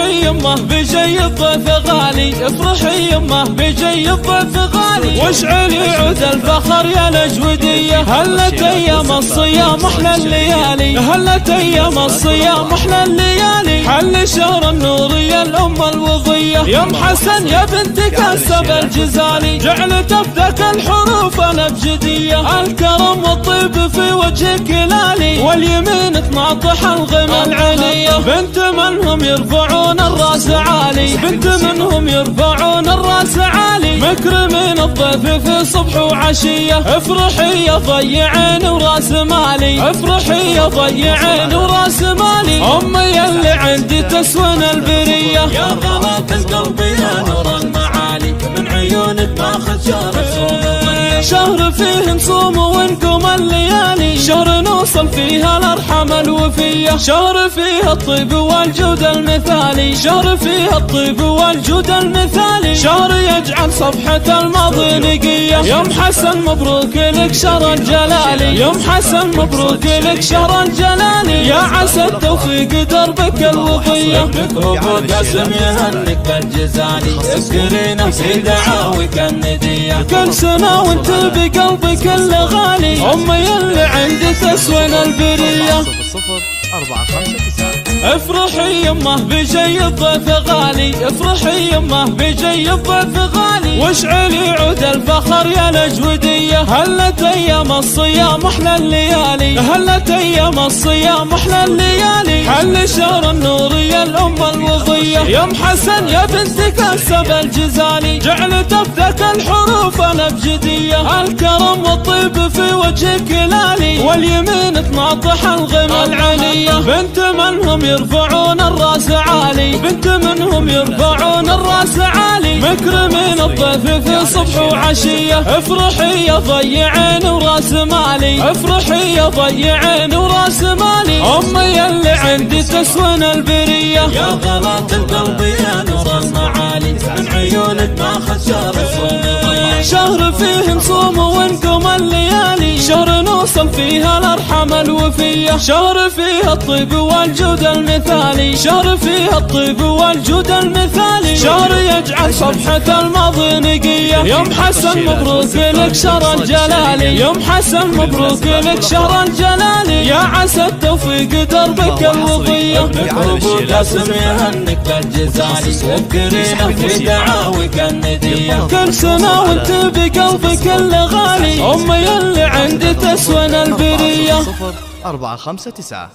افرحي يمه بجي الضيف غالي، افرحي يمه بجي الضيف غالي، واشعلي عود الفخر يا الأجودية. هلت ايام الصيام احلى الليالي، هلت ايام الصيام احلى الليالي، حل شهر النور يا الام الوضية. يم حسن يا بنت كسب الجزالي، جعلت افدك الحروف الابجدية. الكرم والطيب في وجهك لالي، واليمين تناطح الغمى العلية. بنت منهم يرفعون الراس عالي، بنت منهم يرفعون الراس عالي، مكرمين الضيف في صبح وعشية. افرحي يا ضيعين وراس مالي، افرحي يا ضيعين وراس مالي، امي اللي عندي تسون البرية. يا غلاف القلب يا نور المعالي، من عيونك ماخذ شهر فيه نصوم ونقوم الليالي، شهر نوصل فيها الارحام الوفية، شهر فيه الطيب والجود المثالي، شهر فيه الطيب والجود المثالي، شهر يجعل صفحة الماضي نقية. يوم حسن مبروك لك شهر الجلالي، يوم حسن مبروك لك شهر الجلالي، يا عسى التوفيق دربك الوفية. ابو قاسم يهنك بالجزالي، اذكرينا في دعاوك الندية. كل سنة وانت بقلبك اللي غالي، امي اللي عندي تسوين البرية. 00459. افرحي يمه بجي الضيف غالي، افرحي يمه بجي الضيف غالي، واشعلي عود الفخر يا الأجودية. هلت ايام الصيام احلى الليالي، هلت ايام الصيام احلى الليالي، حل شهر النور يا الام الوضية. يم حسن يا بنت كسب الجزالي، جعلت افدك الحروف الابجدية. الكرم والطيب في وجهك لالي، واليمين تناطح الغمى العلية. بنت منهم يرفعون الراس عالي، بنت منهم يرفعون الراس عالي، مكرمين الضيف في صبح وعشية. افرحي يا ضيعين وراس مالي، افرحي يا ضيعين وراس مالي، امي اللي عندي تسون البرية. يا غلاف القلب يا نور المعالي، من عيونك ماخذ شهر فيه نصوم ونقوم الليالي، شهر نوصل فيها الارحام الوفية، شهر فيه الطيب والجود المثالي، شهر فيه الطيب والجود المثالي، شهر يجعل صفحة الماضي نقية. يوم حسن مبروك لك شهر الجلالي، يوم حسن مبروك لك شهر الجلالي، يا عسى التوفيق دربك الوضية. ابو قاسم يهنك بالجزالي، اذكرينا في دعاوك الندية. كل سنة وانت بقلبك اللي غالي، امي اللي عندي تسون البرية. 00459.